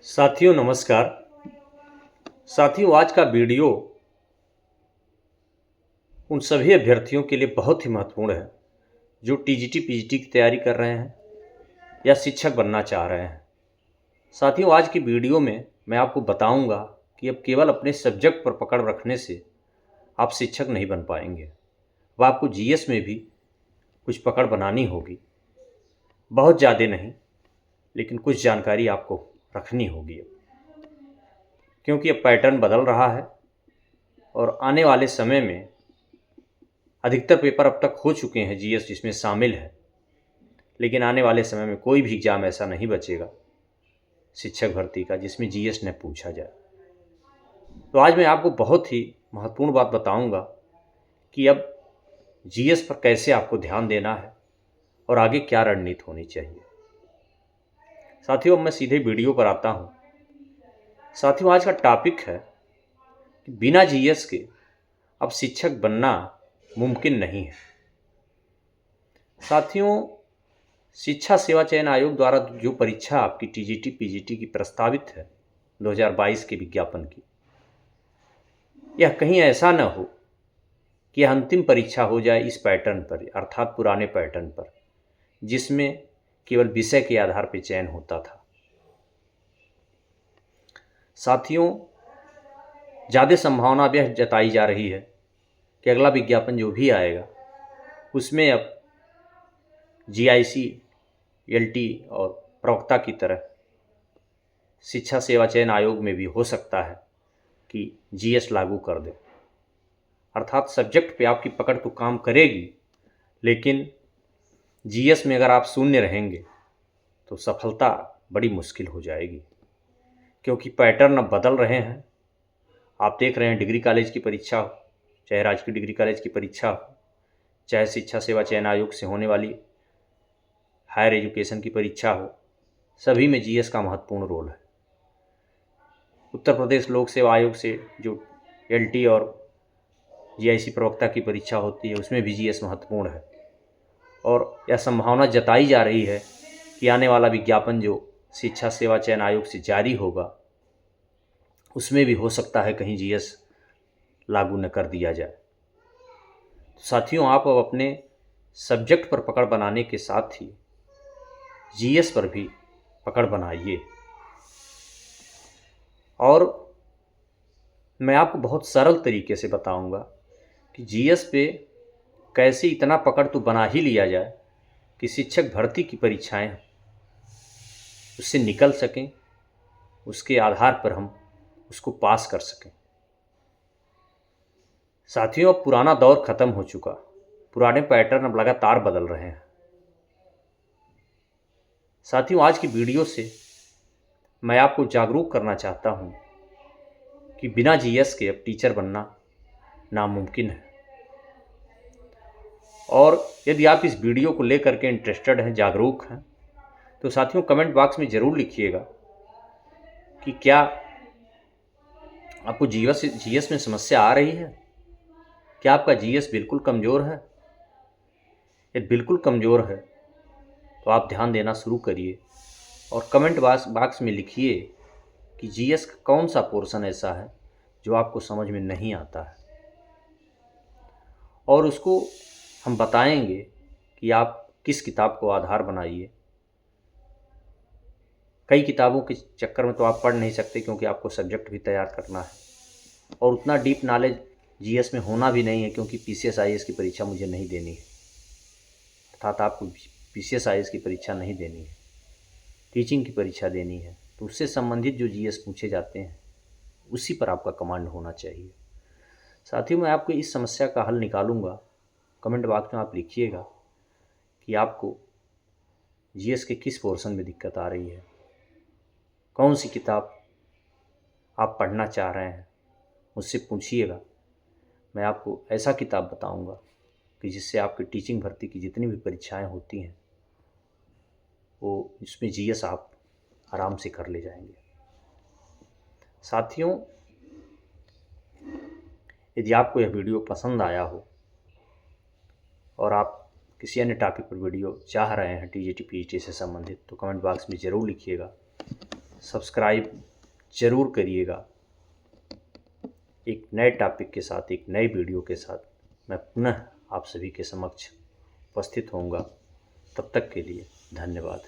साथियों नमस्कार। साथियों आज का वीडियो उन सभी अभ्यर्थियों के लिए बहुत ही महत्वपूर्ण है जो टीजीटी पीजीटी की तैयारी कर रहे हैं या शिक्षक बनना चाह रहे हैं। साथियों आज की वीडियो में मैं आपको बताऊंगा कि अब केवल अपने सब्जेक्ट पर पकड़ रखने से आप शिक्षक नहीं बन पाएंगे, वह आपको जीएस में भी कुछ पकड़ बनानी होगी। बहुत ज़्यादा नहीं, लेकिन कुछ जानकारी आपको रखनी होगी क्योंकि अब पैटर्न बदल रहा है और आने वाले समय में अधिकतर पेपर अब तक हो चुके हैं जीएस जिसमें शामिल है, लेकिन आने वाले समय में कोई भी एग्ज़ाम ऐसा नहीं बचेगा शिक्षक भर्ती का जिसमें जीएस न पूछा जाए। तो आज मैं आपको बहुत ही महत्वपूर्ण बात बताऊंगा कि अब जीएस पर कैसे आपको ध्यान देना है और आगे क्या रणनीति होनी चाहिए। साथियों अब मैं सीधे वीडियो पर आता हूं। साथियों आज का टॉपिक है कि बिना जीएस के अब शिक्षक बनना मुमकिन नहीं है। साथियों शिक्षा सेवा चयन आयोग द्वारा जो परीक्षा आपकी टीजीटी पीजीटी की प्रस्तावित है 2022 के विज्ञापन की, यह कहीं ऐसा न हो कि यह अंतिम परीक्षा हो जाए इस पैटर्न पर, अर्थात पुराने पैटर्न पर जिसमें केवल विषय के आधार पर चयन होता था। साथियों ज़्यादा संभावना यह जताई जा रही है कि अगला विज्ञापन जो भी आएगा उसमें अब जीआईसी, एलटी और प्रवक्ता की तरह शिक्षा सेवा चयन आयोग में भी हो सकता है कि जीएस लागू कर दे, अर्थात सब्जेक्ट पे आपकी पकड़ तो काम करेगी, लेकिन जीएस में अगर आप शून्य रहेंगे तो सफलता बड़ी मुश्किल हो जाएगी क्योंकि पैटर्न अब बदल रहे हैं। आप देख रहे हैं डिग्री कॉलेज की परीक्षा हो, चाहे राजकीय डिग्री कॉलेज की परीक्षा हो, चाहे शिक्षा सेवा चयन आयोग से होने वाली हायर एजुकेशन की परीक्षा हो, सभी में जीएस का महत्वपूर्ण रोल है। उत्तर प्रदेश लोक सेवा आयोग से जो एलटी और जीआईसी प्रवक्ता की परीक्षा होती है उसमें भी जीएस महत्वपूर्ण है और यह संभावना जताई जा रही है कि आने वाला विज्ञापन जो शिक्षा सेवा चयन आयोग से जारी होगा उसमें भी हो सकता है कहीं जीएस लागू न कर दिया जाए। तो साथियों आप अब अपने सब्जेक्ट पर पकड़ बनाने के साथ ही जीएस पर भी पकड़ बनाइए। और मैं आपको बहुत सरल तरीके से बताऊंगा कि जीएस पे कैसे इतना पकड़ तो बना ही लिया जाए कि शिक्षक भर्ती की परीक्षाएं उससे निकल सकें, उसके आधार पर हम उसको पास कर सकें। साथियों अब पुराना दौर ख़त्म हो चुका, पुराने पैटर्न अब लगातार बदल रहे हैं। साथियों आज की वीडियो से मैं आपको जागरूक करना चाहता हूँ कि बिना जीएस के अब टीचर बनना नामुमकिन है। और यदि आप इस वीडियो को लेकर के इंटरेस्टेड हैं, जागरूक हैं, तो साथियों कमेंट बॉक्स में ज़रूर लिखिएगा कि क्या आपको जीएस में समस्या आ रही है, क्या आपका जीएस बिल्कुल कमज़ोर है। यदि बिल्कुल कमज़ोर है तो आप ध्यान देना शुरू करिए और कमेंट बॉक्स में लिखिए कि जीएस का कौन सा पोर्शन ऐसा है जो आपको समझ में नहीं आता है, और उसको हम बताएंगे कि आप किस किताब को आधार बनाइए। कई किताबों के चक्कर में तो आप पढ़ नहीं सकते क्योंकि आपको सब्जेक्ट भी तैयार करना है और उतना डीप नॉलेज जीएस में होना भी नहीं है क्योंकि पीसीएस आईएएस की परीक्षा मुझे नहीं देनी है, अर्थात आपको पीसीएस आईएएस की परीक्षा नहीं देनी है, टीचिंग की परीक्षा देनी है। तो उससे संबंधित जो जीएस पूछे जाते हैं उसी पर आपका कमांड होना चाहिए। साथियों मैं आपको इस समस्या का हल निकालूंगा। कमेंट बॉक्स में आप लिखिएगा कि आपको जीएस के किस पोर्शन में दिक्कत आ रही है, कौन सी किताब आप पढ़ना चाह रहे हैं, मुझसे पूछिएगा। मैं आपको ऐसा किताब बताऊंगा कि जिससे आपकी टीचिंग भर्ती की जितनी भी परीक्षाएं होती हैं वो इसमें जीएस आप आराम से कर ले जाएंगे। साथियों यदि आपको यह वीडियो पसंद आया हो और आप किसी अन्य टॉपिक पर वीडियो चाह रहे हैं टीजीटी पीजीटी से संबंधित, तो कमेंट बॉक्स में ज़रूर लिखिएगा। सब्सक्राइब ज़रूर करिएगा। एक नए टॉपिक के साथ, एक नई वीडियो के साथ मैं पुनः आप सभी के समक्ष उपस्थित होऊंगा। तब तक के लिए धन्यवाद।